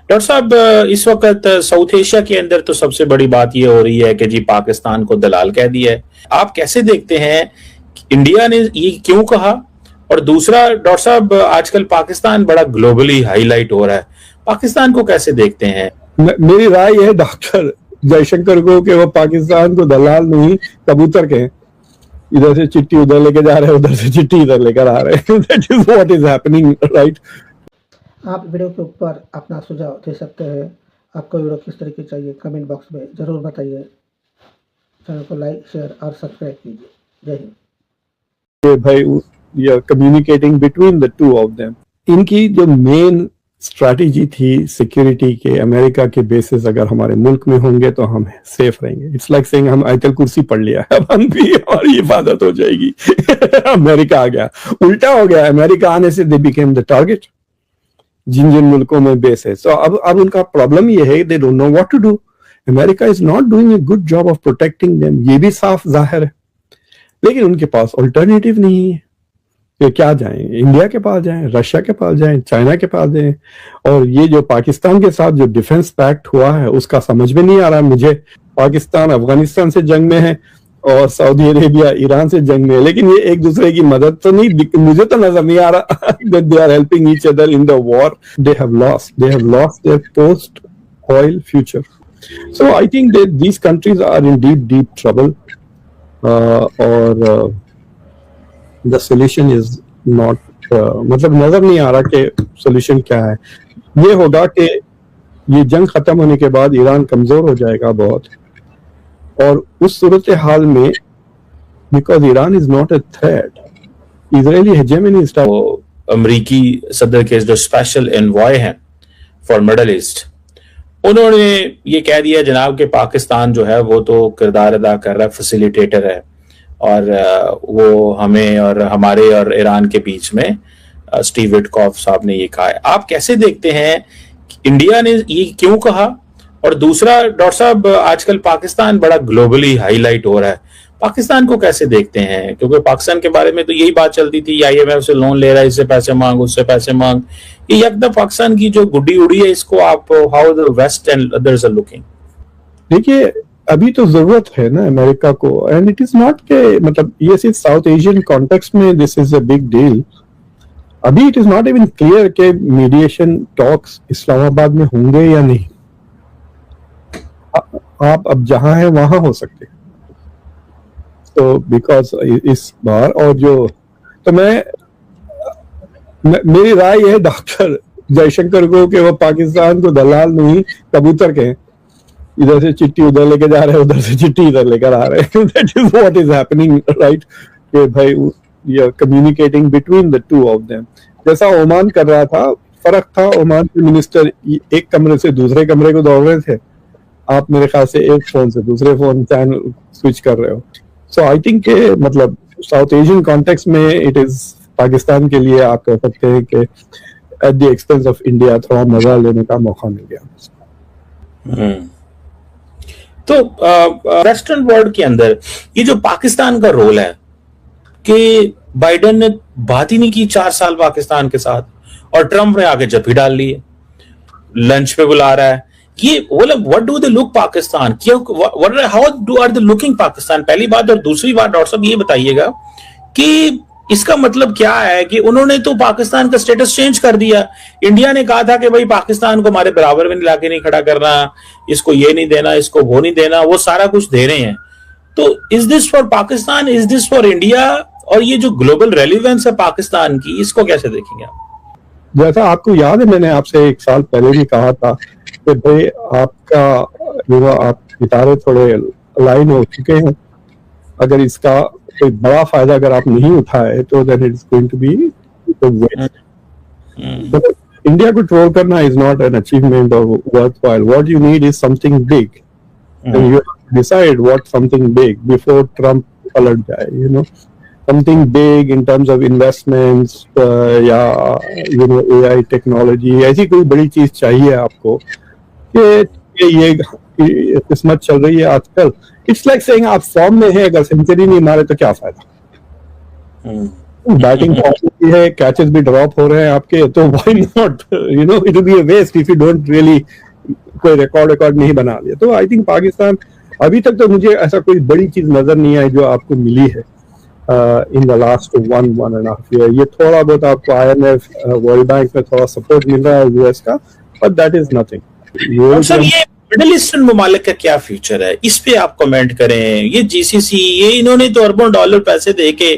Doctor साहब, इस वक्त साउथ एशिया के अंदर तो सबसे बड़ी बात ये हो रही है कि जी पाकिस्तान को दलाल कह दिया है। आप कैसे देखते हैं कि इंडिया ने ये क्यों कहा? और दूसरा डॉक्टर साहब, आजकल पाकिस्तान बड़ा ग्लोबली हाईलाइट हो रहा है, पाकिस्तान को कैसे देखते हैं? मेरी राय है डॉक्टर जयशंकर को कि वो पाकिस्तान को दलाल नहीं कबूतर कहें। इधर से चिट्ठी उधर लेके जा रहे हैं, उधर से चिट्ठी इधर लेकर आ रहे हैं। That is what is happening, right? आप वीडियो के ऊपर अपना सुझाव दे सकते हैं। आपको वीडियो किस तरह की चाहिए कमेंट बॉक्स में ज़रूर बताइए। चैनल को लाइक, शेयर और सब्सक्राइब कीजिए। जय हिंद। भाई ये communicating between the two of them, इनकी जो मेन स्ट्रैटेजी थी सिक्योरिटी के, अमेरिका के बेसिस अगर हमारे मुल्क में होंगे तो हम सेफ रहेंगे। इट्स लाइक सेइंग हम आयतल कुर्सी पढ़ लिया, अब हम भी हमारी हिफाजत हो जाएगी। अमेरिका आ गया, उल्टा हो गया। अमेरिका आने से दे बिकेम द टारगेट जिन जिन मुल्कों में बेस है। सो अब उनका प्रॉब्लम ये है, they don't know what to do. America is not doing a good job of protecting them, ये भी साफ जाहिर है, लेकिन उनके पास ऑल्टरनेटिव नहीं है। ये क्या जाएं, इंडिया के पास जाएं, रशिया के पास जाएं, चाइना के पास जाएं। और ये जो पाकिस्तान के साथ जो डिफेंस पैक्ट हुआ है उसका समझ में नहीं आ रहा मुझे। पाकिस्तान अफगानिस्तान से जंग में है और सऊदी अरेबिया ईरान से जंग में है, लेकिन ये एक दूसरे की मदद तो नहीं, मुझे तो नजर नहीं आ रहा that they are helping each other in the war. They have lost their post oil future. So I think that these countries are in deep trouble, और the solution is not, मतलब नजर नहीं आ रहा कि सोल्यूशन क्या है। ये होगा कि ये जंग खत्म होने के बाद ईरान कमजोर हो जाएगा बहुत, और उस सूरत हाल में because Iran is not a threat, Israeli hegemony is अमरीकी सदर के जो स्पेशल एनवॉय हैं फॉर मिडल ईस्ट, उन्होंने ये कह दिया जनाब कि पाकिस्तान जो है वो तो किरदार अदा कर रहा है, फैसिलिटेटर है, और वो हमें और हमारे और ईरान के बीच में स्टीव विटकॉफ साहब ने ये कहा है। आप कैसे देखते हैं इंडिया ने ये क्यों कहा? और दूसरा डॉक्टर साहब, आजकल पाकिस्तान बड़ा ग्लोबली हाईलाइट हो रहा है, पाकिस्तान को कैसे देखते हैं? क्योंकि पाकिस्तान के बारे में तो यही बात चलती थी, IMF से लोन ले रहा है, इससे पैसे मांग, उससे पैसे मांग। ये एकदम पाकिस्तान की जो गुड्डी उड़ी है, इसको आप how the west and others are looking? देखिए, अभी तो जरूरत है ना अमेरिका को, एंड इट इज नॉट के मतलब ये सिर्फ साउथ एशियन कॉन्टेक्स्ट में this is a big deal. अभी it is not even clear के मीडिएशन टॉक्स इस्लामाबाद में होंगे या नहीं। आप अब जहां है वहां हो सकते, तो बिकॉज इस बार और जो तो मेरी राय है डॉक्टर जयशंकर को कि वो पाकिस्तान को दलाल नहीं कबूतर कहें। इधर से चिट्ठी उधर लेके जा रहे हैं, उधर से चिट्ठी इधर लेकर आ रहे हैं। That is what is happening, right? कि भाई ये communicating between the two of them, जैसा ओमान कर रहा था। फर्क था, ओमान के मिनिस्टर एक कमरे से दूसरे कमरे को दौड़ रहे थे, आप मेरे ख्याल से एक फोन से दूसरे फोन चैनल स्विच कर रहे हो। सो आई थिंक के मतलब साउथ एशियन कॉन्टेक्स्ट में इट इज पाकिस्तान के लिए आप कह सकते हैं कि at the expense of India थोड़ा मजा लेने का मौका मिल गया। तो वेस्टर्न वर्ल्ड के अंदर ये जो पाकिस्तान का रोल है कि बाइडेन ने बात ही नहीं की 4 साल पाकिस्तान के साथ, और ट्रंप ने आके जप्पी डाल ली है, लंच पे बुला रहा है। ये मतलब what do they look Pakistan, how do are they looking Pakistan, पहली बात। और दूसरी बात डॉक्टर साहब ये बताइएगा कि इसका मतलब क्या है कि उन्होंने तो पाकिस्तान का स्टेटस चेंज कर दिया। इंडिया ने कहा था कि भाई पाकिस्तान को हमारे बराबर में लाके नहीं खड़ा करना, इसको ये नहीं देना, इसको वो नहीं देना, वो सारा कुछ दे रहे हैं। तो is this for Pakistan, is this for India? और ये जो ग्लोबल रेलिवेंस है पाकिस्तान की, इसको कैसे देखेंगे आप? जैसा आपको याद है, मैंने आपसे 1 साल पहले भी कहा था कि भाई आपका आप सितारे थोड़े अलाइन हो चुके हैं, अगर इसका कोई बड़ा फायदा अगर आप नहीं उठाए तो then it is going to be waste. India को ट्रोल करना इज नॉट एन अचीवमेंट और worthwhile. What you need is something big, and you decide what something big before Trump पलट जाए, you know, something big in terms of investments, या you know AI technology, ऐसी कोई बड़ी चीज चाहिए आपको कि ये किस्मत चल रही है आजकल। इट्स लाइक सेइंग आप फॉर्म में है, अगर सेंचुरी नहीं मारे तो क्या फायदा। बैटिंग है, कैचेस भी ड्रॉप हो रहे हैं आपके, तो why not, you know, it will be a waste if you don't really कोई रिकॉर्ड नहीं बना लिया। तो आई थिंक पाकिस्तान अभी तक तो मुझे ऐसा कोई बड़ी चीज नजर नहीं आई जो आपको मिली है इन द लास्ट 1.5 ईयर। ये थोड़ा बहुत आपको IMF वर्ल्ड बैंक में थोड़ा सपोर्ट मिल रहा है यूएस का, but that is nothing. Sir ये मिडिल ईस्टर्न ममालिक का क्या फ्यूचर है, इस पे आप कमेंट करें। ये GCC, ये इन्होंने तो अरबों डॉलर पैसे दे के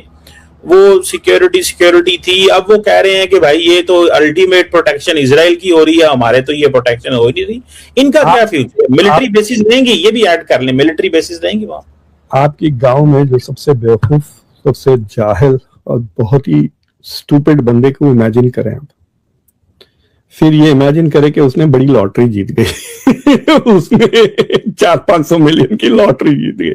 वो सिक्योरिटी थी, अब वो कह रहे हैं कि भाई ये तो अल्टीमेट प्रोटेक्शन इजराइल की हो रही है, हमारे तो ये प्रोटेक्शन हो नहीं रही। इनका क्या फ्यूचर? मिलिट्री बेसिस रहेंगे, ये भी ऐड कर लें, मिलिट्री बेसिस रहेंगे वहां। आपकी गांव में जो सबसे बेवकूफ, सबसे जाहिल और बहुत ही स्टूपिड बंदे को इमेजिन करें आप, फिर ये इमेजिन करें कि उसने बड़ी लॉटरी जीत गई उसने 400-500 मिलियन की लॉटरी जीत गई,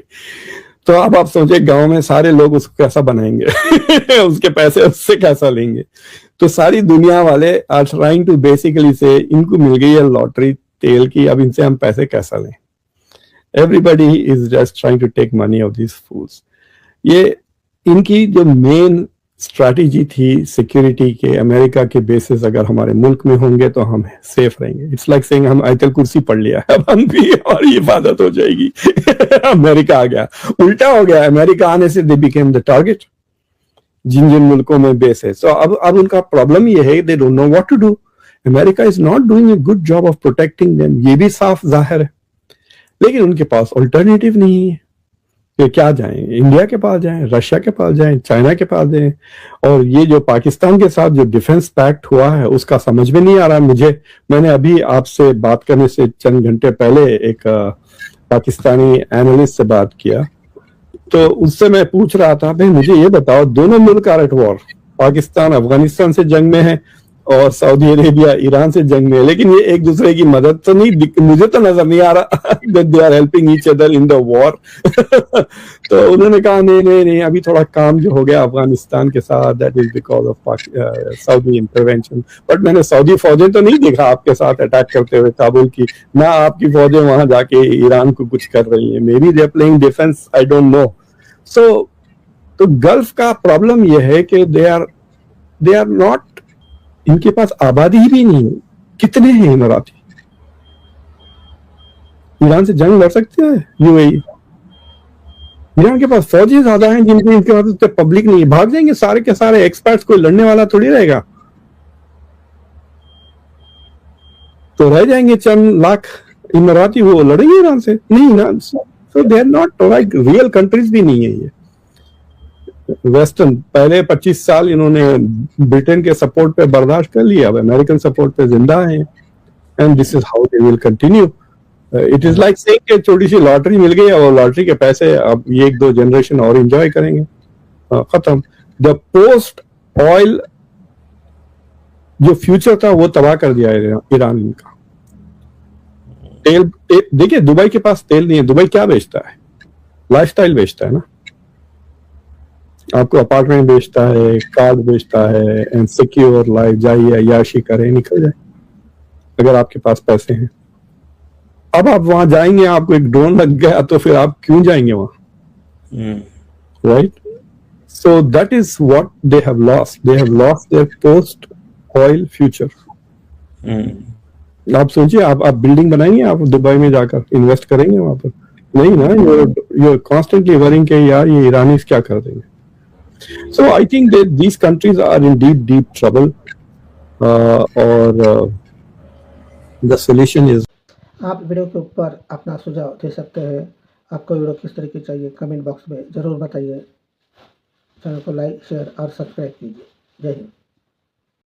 तो अब आप सोचे गांव में सारे लोग उसको कैसा बनाएंगे उसके पैसे उससे कैसा लेंगे। तो सारी दुनिया वाले आर ट्राइंग टू बेसिकली से इनको मिल गई है लॉटरी तेल की, अब इनसे हम पैसे कैसा लें। Everybody is just trying to take money of this fools. ये इनकी जो मेन स्ट्रैटेजी थी सिक्योरिटी के, अमेरिका के बेसिस अगर हमारे मुल्क में होंगे तो हम सेफ रहेंगे। इट्स लाइक सेइंग हम आयतल कुर्सी पढ़ लिया, अब हम भी हमारी हिफाजत हो जाएगी अमेरिका आ गया, उल्टा हो गया। अमेरिका आने से दे बिकेम द टारगेट जिन जिन मुल्कों में बेस है। सो अब उनका प्रॉब्लम ये है, they don't know what to do. America is not doing a good job of protecting them, ये भी साफ जाहिर है, लेकिन उनके पास ऑल्टरनेटिव नहीं है। ये क्या जाएं, इंडिया के पास जाएं, रशिया के पास जाएं, चाइना के पास जाएं। और ये जो पाकिस्तान के साथ जो डिफेंस पैक्ट हुआ है उसका समझ में नहीं आ रहा मुझे। मैंने अभी आपसे बात करने से चंद घंटे पहले एक पाकिस्तानी एनालिस्ट से बात किया, तो उससे मैं पूछ रहा था, भाई मुझे ये बताओ, दोनों मुल्क are at war, Pakistan Afghanistan से जंग में है और सऊदी अरेबिया ईरान से जंग में है, लेकिन ये एक दूसरे की मदद तो नहीं, मुझे तो नजर नहीं आ रहा that they are helping each other in the war तो उन्होंने कहा नहीं, अभी थोड़ा काम जो हो गया अफगानिस्तान के साथ, that is because of Saudi intervention. But मैंने सऊदी फौजें तो नहीं देखा आपके साथ अटैक करते हुए काबुल की, ना आपकी फौजें वहां जाके ईरान को कुछ कर रही है। Maybe they are playing defence, I don't know. So तो गल्फ का प्रॉब्लम यह है कि दे आर नॉट, इनके पास आबादी भी नहीं है। कितने हैं इमराती? ईरान से जंग लड़ सकते हैं यूएई? ईरान के पास फौजी ज्यादा हैं जिनके इनके पास तो पब्लिक नहीं है, भाग जाएंगे सारे के सारे एक्सपर्ट्स, कोई लड़ने वाला थोड़ी रहेगा, तो रह जाएंगे चंद लाख इमराती, वो लड़ेंगे ईरान से नहीं ना। So they are not like real countries भी नहीं है ये वेस्टर्न। पहले 25 साल इन्होंने ब्रिटेन के सपोर्ट पे बर्दाश्त कर लिया, अब अमेरिकन सपोर्ट पे जिंदा है, and this is how they will continue. It is like saying कि छोटी सी लॉटरी मिल गई और लॉटरी के पैसे अब ये 1-2 जनरेशन और एंजॉय करेंगे, खत्म। द पोस्ट ऑयल जो फ्यूचर था वो तबाह कर दिया ईरान इनका। तेल देखिए, दुबई के पास तेल नहीं है, दुबई क्या बेचता है? लाइफस्टाइल बेचता है ना, आपको अपार्टमेंट बेचता है, कार बेचता है, एंड सिक्योर लाइफ, जाइए अय्याशी करें, निकल जाए अगर आपके पास पैसे हैं। अब आप वहां जाएंगे, आपको एक ड्रोन लग गया तो फिर आप क्यों जाएंगे वहां, right? So that is what they have lost their post oil future. आप सोचिए, आप बिल्डिंग बनाएंगे, आप दुबई में जाकर इन्वेस्ट करेंगे वहां पर? नहीं ना, यू आर कॉन्स्टेंटली वरिंग के यार ये ईरानीज क्या कर देंगे। So I think that these countries are in deep trouble, और the solution is। आप वीडियो के ऊपर अपना सुझाव दे सकते हैं। आपको वीडियो किस तरह की चाहिए कमेंट बॉक्स में ज़रूर बताइए। चैनल को लाइक, शेयर और सब्सक्राइब कीजिए। जय हिंद।